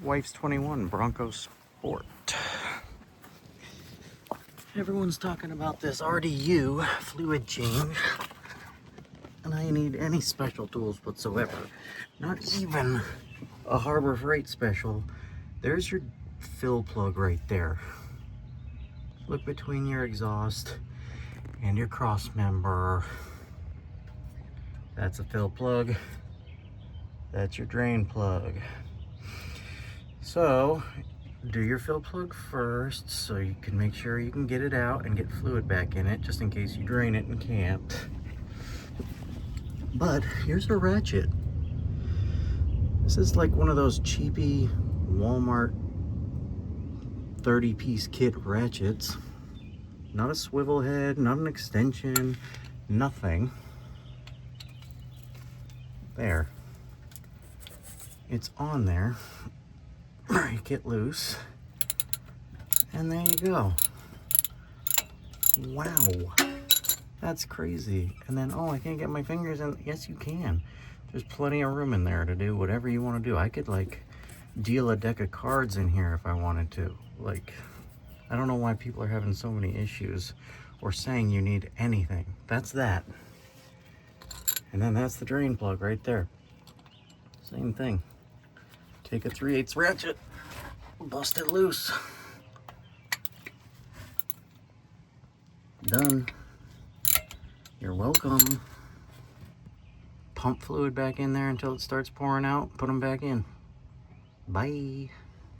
Wife's 21, Bronco Sport. Everyone's talking about this RDU fluid change, and I need any special tools whatsoever. Not even a Harbor Freight special. There's your fill plug right there. Look between your exhaust and your cross member. That's a fill plug. That's your drain plug. So do your fill plug first so you can make sure you can get it out and get fluid back in it, just in case you drain it and can't. But here's a ratchet. This is like one of those cheapy Walmart 30-piece kit ratchets. Not a swivel head, not an extension, nothing. There. It's on there. Break it loose. And there you go. Wow. That's crazy. And then, oh, I can't get my fingers in. Yes, you can. There's plenty of room in there to do whatever you want to do. I could, like, deal a deck of cards in here if I wanted to. Like, I don't know why people are having so many issues or saying you need anything. That's that. And then that's the drain plug right there. Same thing. Take a 3/8 ratchet, bust it loose. Done. You're welcome. Pump fluid back in there until it starts pouring out. Put them back in. Bye.